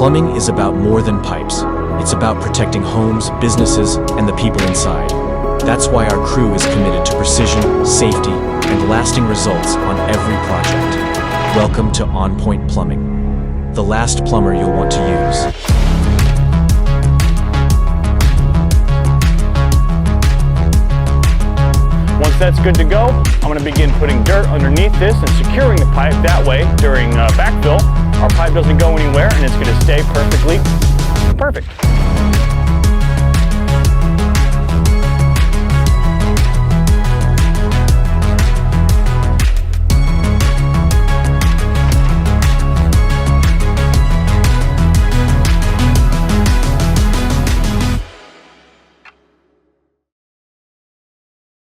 Plumbing is about more than pipes. It's about protecting homes, businesses, and the people inside. That's why our crew is committed to precision, safety, and lasting results on every project. Welcome to Onpoint Plumbing, the last plumber you'll want to use. Once that's good to go, I'm going to begin putting dirt underneath this and securing the pipe. That way, during backfill, our pipe doesn't go anywhere and it's going to stay perfect.